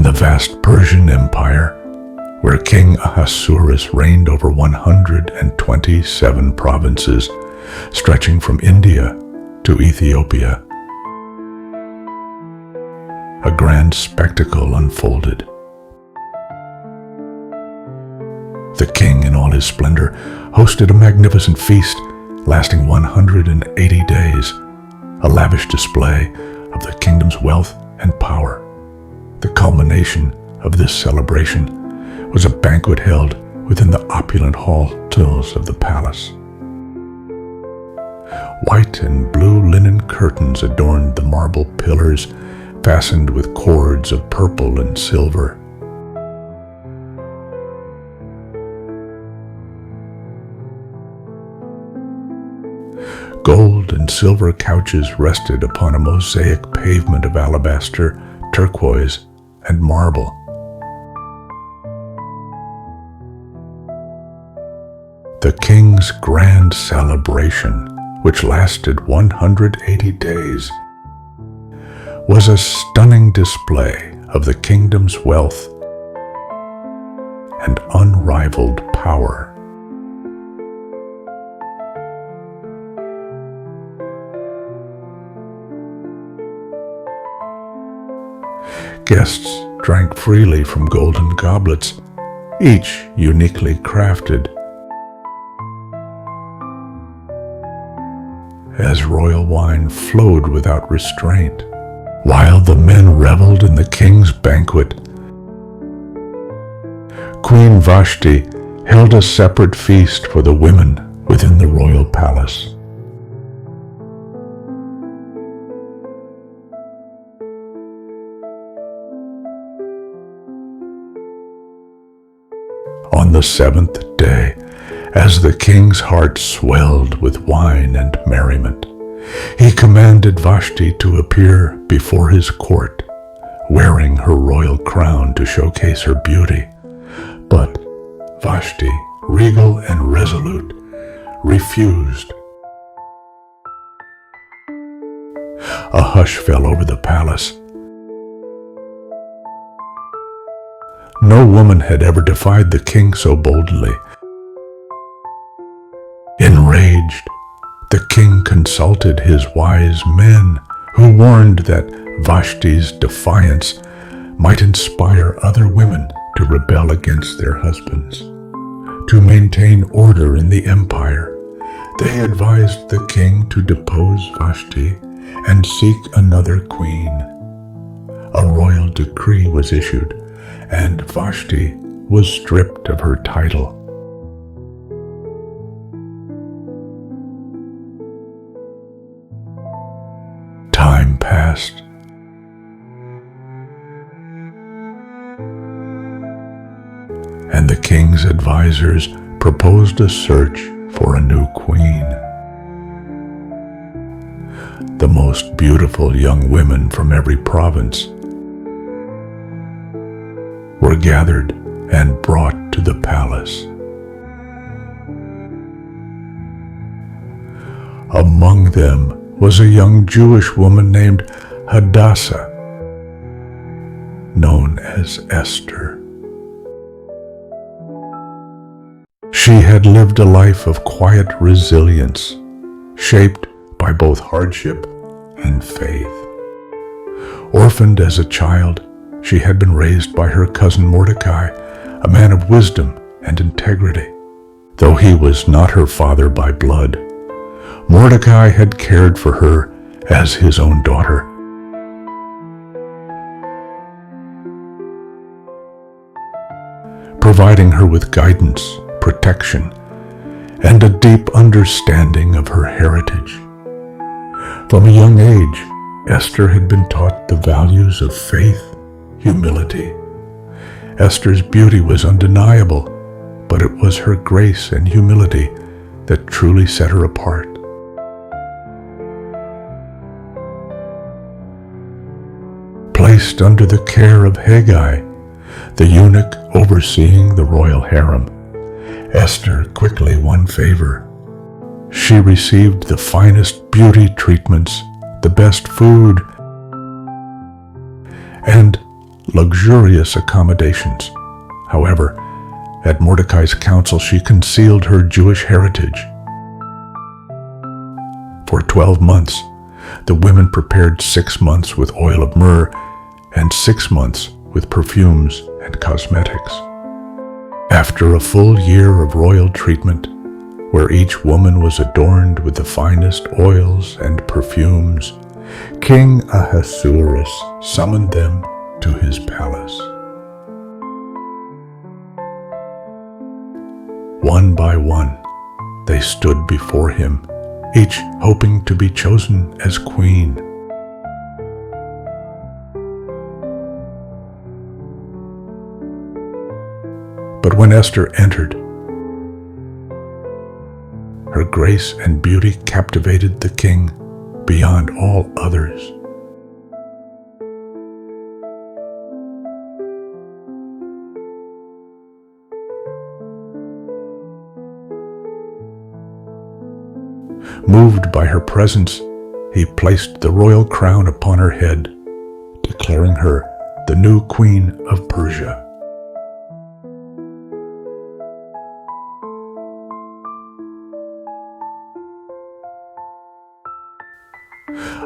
the vast Persian Empire, where King Ahasuerus reigned over 127 provinces, stretching from India to Ethiopia. A grand spectacle unfolded. The king, in all his splendor, hosted a magnificent feast lasting 180 days, a lavish display of the kingdom's wealth and power. The culmination of this celebration was a banquet held within the opulent halls of the palace. White and blue linen curtains adorned the marble pillars fastened with cords of purple and silver. Gold and silver couches rested upon a mosaic pavement of alabaster, turquoise, and marble. The king's grand celebration, which lasted 180 days, was a stunning display of the kingdom's wealth and unrivaled power. Guests drank freely from golden goblets, each uniquely crafted. As royal wine flowed without restraint, while the men reveled in the king's banquet, Queen Vashti held a separate feast for the women within the royal palace. On the seventh day, as the king's heart swelled with wine and merriment, he commanded Vashti to appear before his court, wearing her royal crown to showcase her beauty. But Vashti, regal and resolute, refused. A hush fell over the palace. No woman had ever defied the king so boldly. Enraged, the king consulted his wise men, who warned that Vashti's defiance might inspire other women to rebel against their husbands. To maintain order in the empire, they advised the king to depose Vashti and seek another queen. A royal decree was issued, and Vashti was stripped of her title. Time passed. And the king's advisors proposed a search for a new queen. The most beautiful young women from every province were gathered and brought to the palace. Among them was a young Jewish woman named Hadassah, known as Esther. She had lived a life of quiet resilience, shaped by both hardship and faith. Orphaned as a child, she had been raised by her cousin Mordecai, a man of wisdom and integrity. Though he was not her father by blood, Mordecai had cared for her as his own daughter. Providing her with guidance, protection, and a deep understanding of her heritage. From a young age, Esther had been taught the values of faith, humility. Esther's beauty was undeniable, but it was her grace and humility that truly set her apart. Placed under the care of Haggai, the eunuch overseeing the royal harem, Esther quickly won favor. She received the finest beauty treatments, the best food, and luxurious accommodations. However, at Mordecai's counsel, she concealed her Jewish heritage. For 12 months, the women prepared 6 months with oil of myrrh and 6 months with perfumes and cosmetics. After a full year of royal treatment, where each woman was adorned with the finest oils and perfumes, King Ahasuerus summoned them to his palace. One by one, they stood before him, each hoping to be chosen as queen. But when Esther entered, her grace and beauty captivated the king beyond all others. Moved by her presence, he placed the royal crown upon her head, declaring her the new queen of Persia.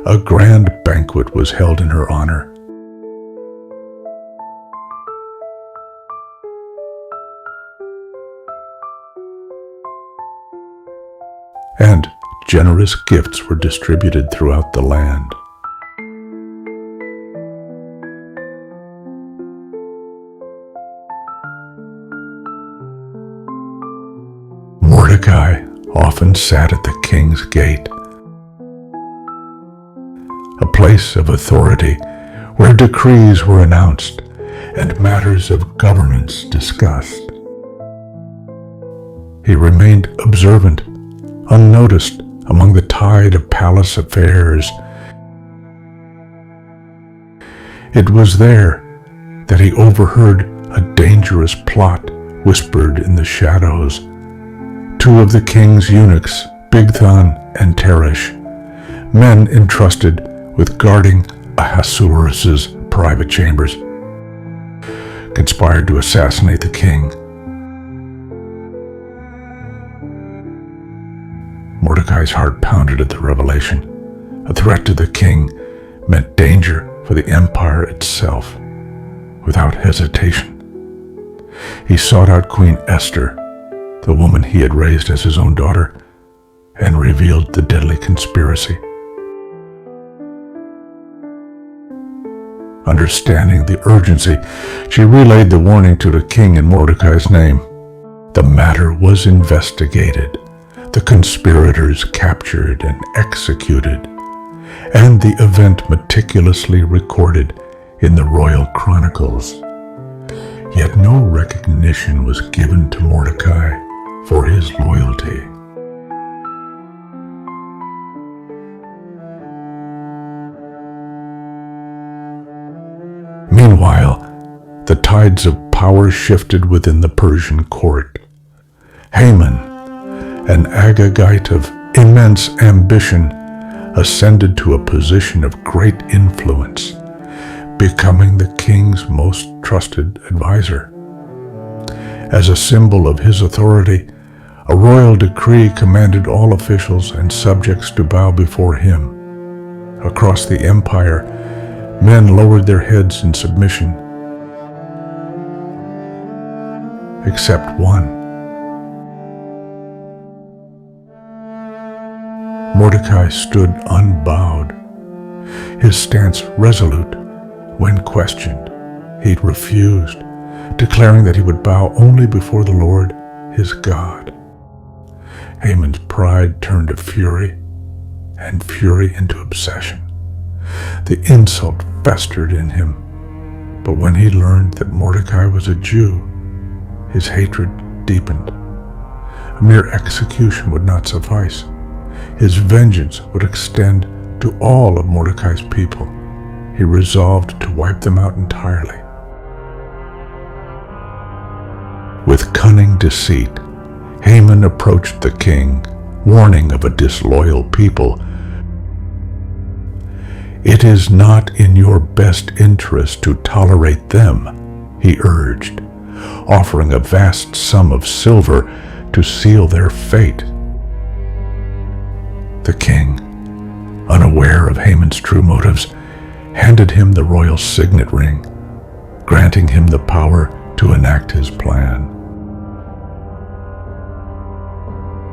A grand banquet was held in her honor. And generous gifts were distributed throughout the land. Mordecai often sat at the king's gate, a place of authority where decrees were announced and matters of governance discussed. He remained observant, unnoticed among the tide of palace affairs. It was there that he overheard a dangerous plot whispered in the shadows. 2 of the king's eunuchs, Bigthan and Teresh, men entrusted with guarding Ahasuerus' private chambers, conspired to assassinate the king. Mordecai's heart pounded at the revelation. A threat to the king meant danger for the empire itself. Without hesitation, he sought out Queen Esther, the woman he had raised as his own daughter, and revealed the deadly conspiracy. Understanding the urgency, she relayed the warning to the king in Mordecai's name. The matter was investigated, the conspirators captured and executed, and the event meticulously recorded in the royal chronicles. Yet no recognition was given to Mordecai for his loyalty. Meanwhile, the tides of power shifted within the Persian court. Haman, an Agagite of immense ambition, ascended to a position of great influence, becoming the king's most trusted advisor. As a symbol of his authority, a royal decree commanded all officials and subjects to bow before him. Across the empire, men lowered their heads in submission, except one. Mordecai stood unbowed, his stance resolute. When questioned, he refused, declaring that he would bow only before the Lord, his God. Haman's pride turned to fury, and fury into obsession. The insult festered in him, but when he learned that Mordecai was a Jew, his hatred deepened. A mere execution would not suffice. His vengeance would extend to all of Mordecai's people. He resolved to wipe them out entirely. With cunning deceit, Haman approached the king, warning of a disloyal people. "It is not in your best interest to tolerate them," he urged, offering a vast sum of silver to seal their fate. The king, unaware of Haman's true motives, handed him the royal signet ring, granting him the power to enact his plan.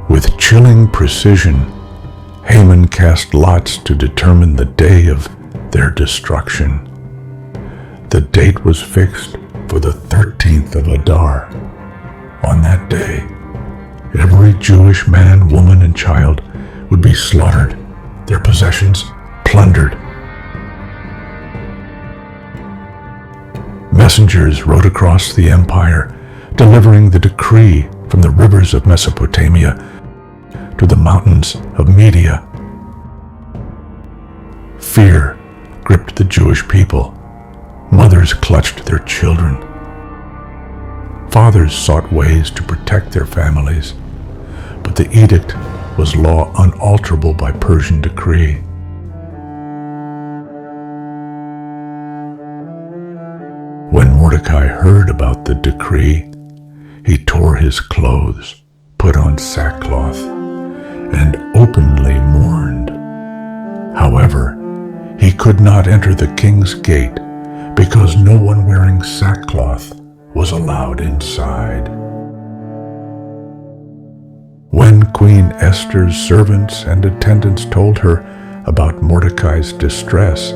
With chilling precision, Haman cast lots to determine the day of their destruction. The date was fixed for the 13th of Adar. On that day, every Jewish man, woman, and child would be slaughtered, their possessions plundered. Messengers rode across the empire, delivering the decree from the rivers of Mesopotamia to the mountains of Media. Fear gripped the Jewish people. Mothers clutched their children. Fathers sought ways to protect their families, but the edict was law unalterable by Persian decree. When Mordecai heard about the decree, he tore his clothes, put on sackcloth, and openly mourned. However, he could not enter the king's gate because no one wearing sackcloth was allowed inside. When Queen Esther's servants and attendants told her about Mordecai's distress,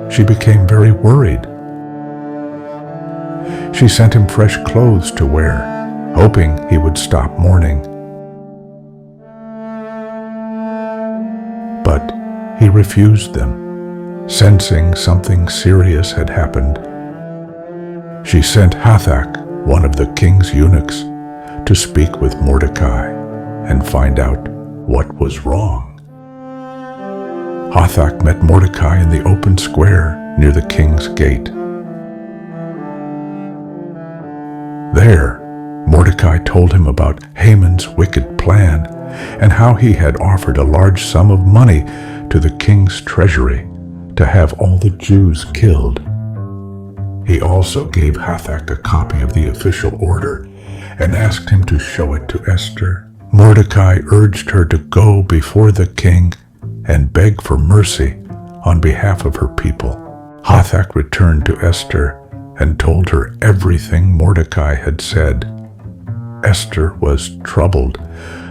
she became very worried. She sent him fresh clothes to wear, hoping he would stop mourning. But he refused them, sensing something serious had happened. She sent Hathach, one of the king's eunuchs, to speak with Mordecai and find out what was wrong. Hathach met Mordecai in the open square near the king's gate. There, Mordecai told him about Haman's wicked plan and how he had offered a large sum of money to the king's treasury to have all the Jews killed. He also gave Hathach a copy of the official order and asked him to show it to Esther. Mordecai urged her to go before the king and beg for mercy on behalf of her people. Hathach returned to Esther and told her everything Mordecai had said. Esther was troubled,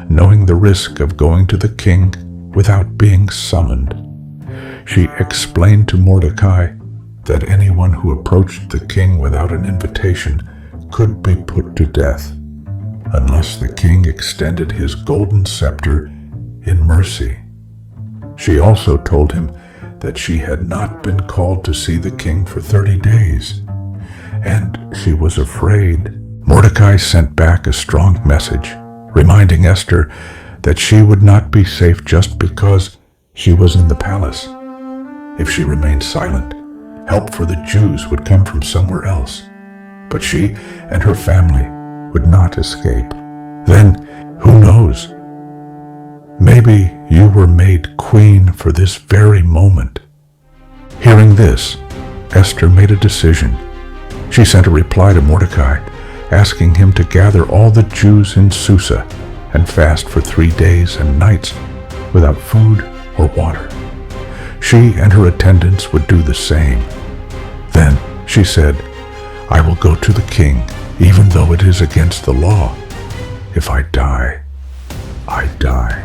knowing the risk of going to the king without being summoned. She explained to Mordecai that anyone who approached the king without an invitation could be put to death, unless the king extended his golden scepter in mercy. She also told him that she had not been called to see the king for 30 days, and she was afraid. Mordecai sent back a strong message, reminding Esther that she would not be safe just because she was in the palace. If she remained silent, help for the Jews would come from somewhere else, but she and her family would not escape. Then, who knows? Maybe you were made queen for this very moment. Hearing this, Esther made a decision. She sent a reply to Mordecai, asking him to gather all the Jews in Susa and fast for 3 days and nights without food or water. She and her attendants would do the same. Then she said, "I will go to the king, even though it is against the law. If I die, I die."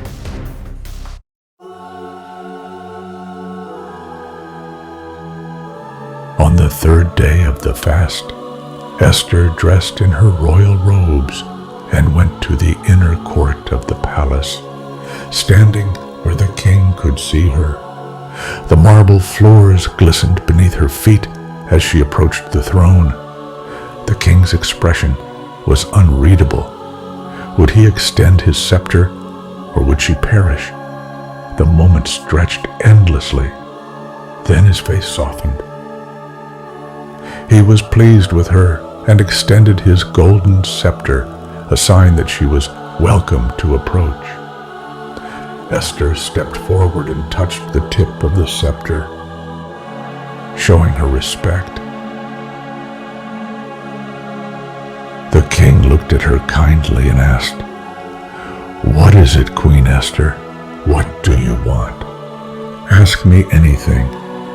On the 3rd day of the fast, Esther dressed in her royal robes and went to the inner court of the palace, standing where the king could see her. The marble floors glistened beneath her feet as she approached the throne. The king's expression was unreadable. Would he extend his scepter, or would she perish? The moment stretched endlessly. Then his face softened. He was pleased with her and extended his golden scepter, a sign that she was welcome to approach. Esther stepped forward and touched the tip of the scepter, showing her respect. The king looked at her kindly and asked, "What is it, Queen Esther? What do you want? Ask me anything,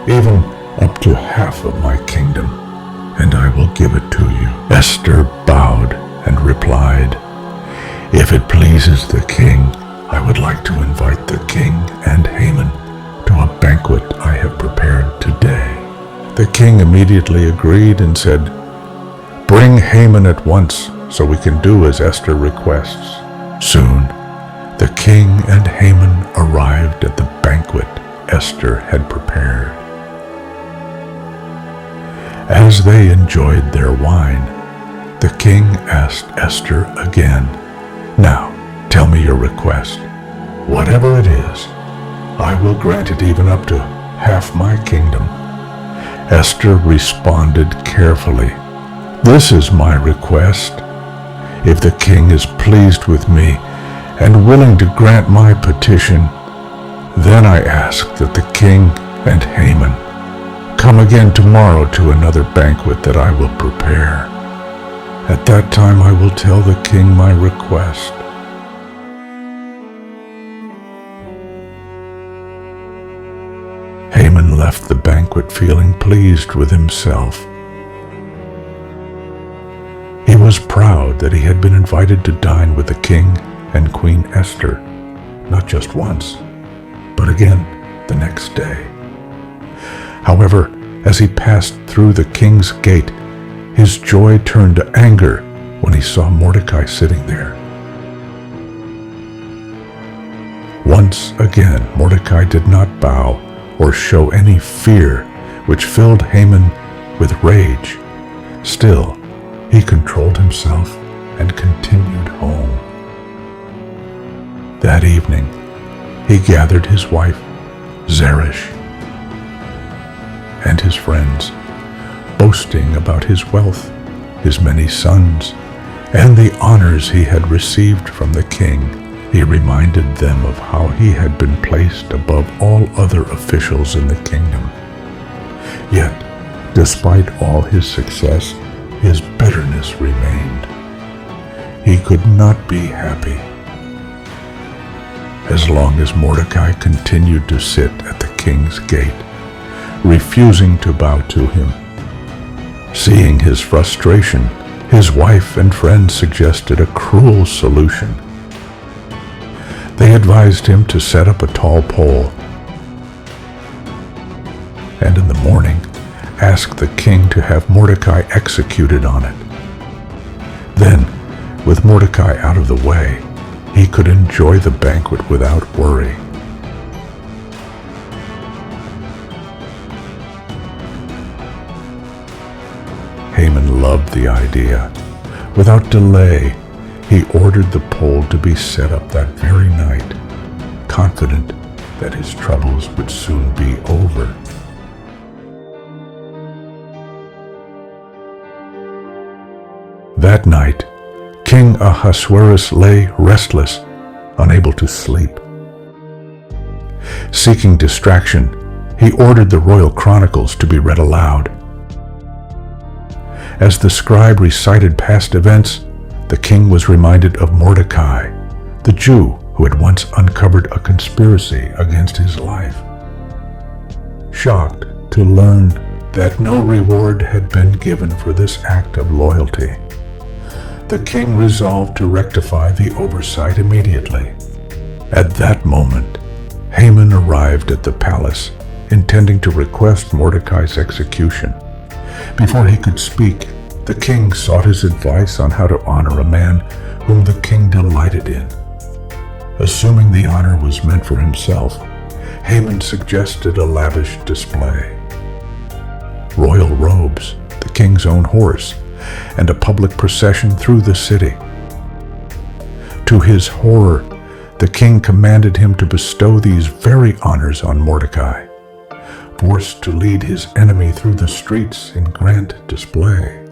even up to half of my kingdom, and I will give it to you." Esther bowed and replied, "If it pleases the king, I would like to invite the king and Haman to a banquet I have prepared today." The king immediately agreed and said, "Bring Haman at once so we can do as Esther requests." Soon, the king and Haman arrived at the banquet Esther had prepared. As they enjoyed their wine, the king asked Esther again, "Now, tell me your request. Whatever it is, I will grant it even up to half my kingdom." Esther responded carefully, "This is my request. If the king is pleased with me and willing to grant my petition, then I ask that the king and Haman come again tomorrow to another banquet that I will prepare. At that time I will tell the king my request." Haman left the banquet feeling pleased with himself. He was proud that he had been invited to dine with the king and Queen Esther, not just once, but again the next day. However, as he passed through the king's gate, his joy turned to anger when he saw Mordecai sitting there. Once again, Mordecai did not bow or show any fear, which filled Haman with rage. Still, he controlled himself and continued home. That evening, he gathered his wife, Zeresh, and his friends, boasting about his wealth, his many sons, and the honors he had received from the king. He reminded them of how he had been placed above all other officials in the kingdom. Yet, despite all his success, his bitterness remained. He could not be happy. As long as Mordecai continued to sit at the king's gate, refusing to bow to him. Seeing his frustration, his wife and friends suggested a cruel solution. They advised him to set up a tall pole, and in the morning asked the king to have Mordecai executed on it. Then, with Mordecai out of the way, he could enjoy the banquet without worry. Haman loved the idea. Without delay, he ordered the pole to be set up that very night, confident that his troubles would soon be over. That night, King Ahasuerus lay restless, unable to sleep. Seeking distraction, he ordered the royal chronicles to be read aloud. As the scribe recited past events, the king was reminded of Mordecai, the Jew who had once uncovered a conspiracy against his life. Shocked to learn that no reward had been given for this act of loyalty, the king resolved to rectify the oversight immediately. At that moment, Haman arrived at the palace, intending to request Mordecai's execution. Before he could speak, the king sought his advice on how to honor a man whom the king delighted in. Assuming the honor was meant for himself, Haman suggested a lavish display. Royal robes, the king's own horse, and a public procession through the city. To his horror, the king commanded him to bestow these very honors on Mordecai, forced to lead his enemy through the streets in grand display.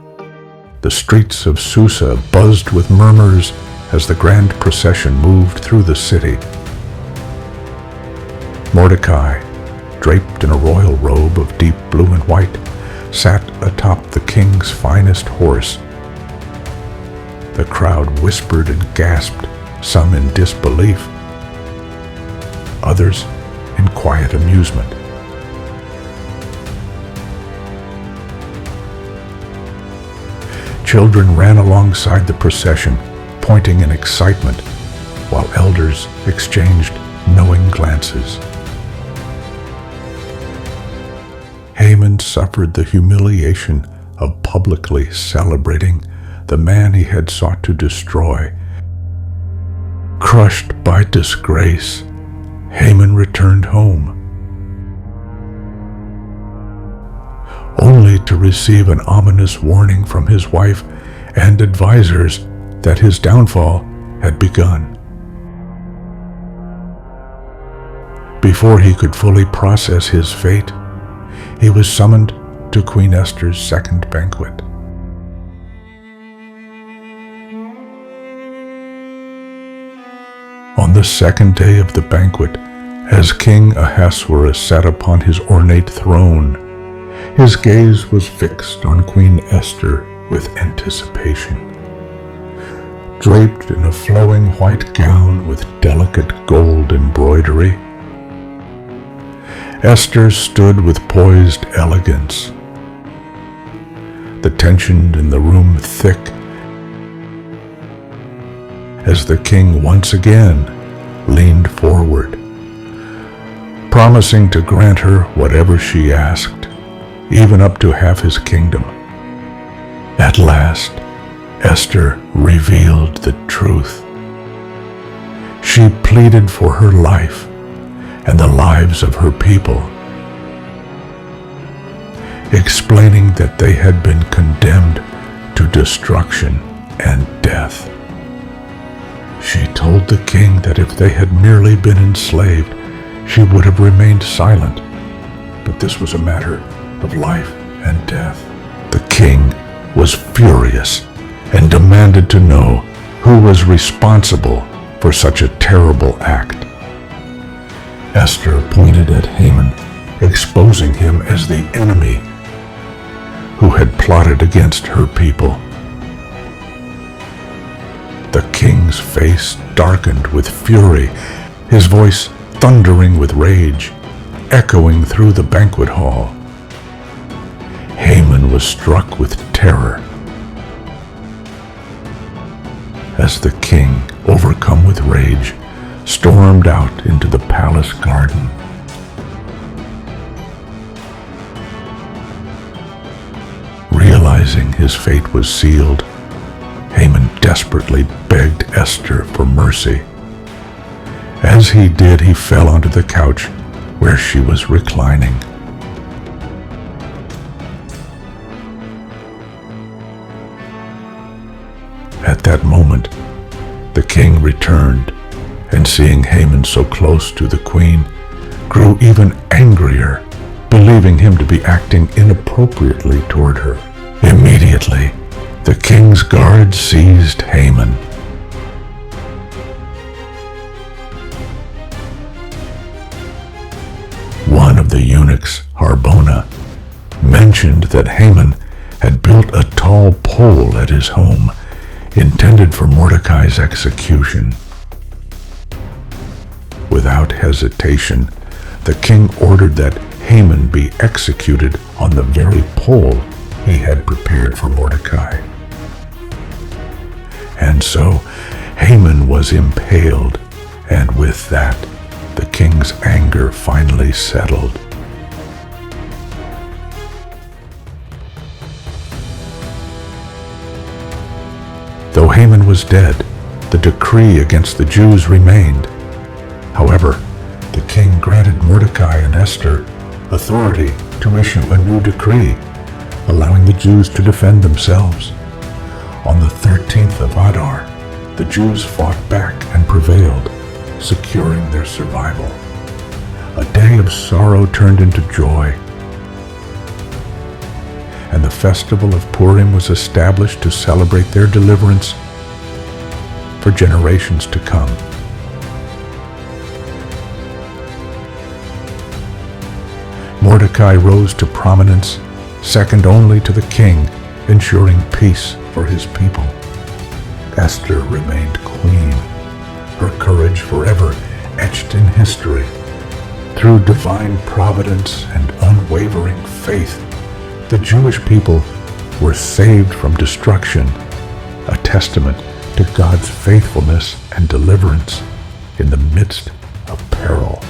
The streets of Susa buzzed with murmurs as the grand procession moved through the city. Mordecai, draped in a royal robe of deep blue and white, sat atop the king's finest horse. The crowd whispered and gasped, some in disbelief, others in quiet amusement. Children ran alongside the procession, pointing in excitement, while elders exchanged knowing glances. Haman suffered the humiliation of publicly celebrating the man he had sought to destroy. Crushed by disgrace, Haman returned home, only to receive an ominous warning from his wife and advisors that his downfall had begun. Before he could fully process his fate, he was summoned to Queen Esther's second banquet. On the second day of the banquet, as King Ahasuerus sat upon his ornate throne, his gaze was fixed on Queen Esther with anticipation. Draped in a flowing white gown with delicate gold embroidery, Esther stood with poised elegance. The tension in the room thick, as the king once again leaned forward, promising to grant her whatever she asked, even up to half his kingdom. At last, Esther revealed the truth. She pleaded for her life and the lives of her people, explaining that they had been condemned to destruction and death. She told the king that if they had merely been enslaved, she would have remained silent, but this was a matter of life and death. The king was furious and demanded to know who was responsible for such a terrible act. Esther pointed at Haman, exposing him as the enemy who had plotted against her people. The king's face darkened with fury, his voice thundering with rage, echoing through the banquet hall. Haman was struck with terror as the king, overcome with rage, stormed out into the palace garden. Realizing his fate was sealed, Haman desperately begged Esther for mercy. As he did, he fell onto the couch where she was reclining. At that moment, the king returned, and seeing Haman so close to the queen, grew even angrier, believing him to be acting inappropriately toward her. Immediately, the king's guards seized Haman. One of the eunuchs, Harbona, mentioned that Haman had built a tall pole at his home, intended for Mordecai's execution. Without hesitation, the king ordered that Haman be executed on the very pole he had prepared for Mordecai. And so Haman was impaled, and with that, the king's anger finally settled. Though Haman was dead, the decree against the Jews remained. However, the king granted Mordecai and Esther authority to issue a new decree, allowing the Jews to defend themselves. On the 13th of Adar, the Jews fought back and prevailed, securing their survival. A day of sorrow turned into joy, and the festival of Purim was established to celebrate their deliverance for generations to come. Mordecai rose to prominence, second only to the king, ensuring peace for his people. Esther remained queen, her courage forever etched in history. Through divine providence and unwavering faith, the Jewish people were saved from destruction, a testament to God's faithfulness and deliverance in the midst of peril.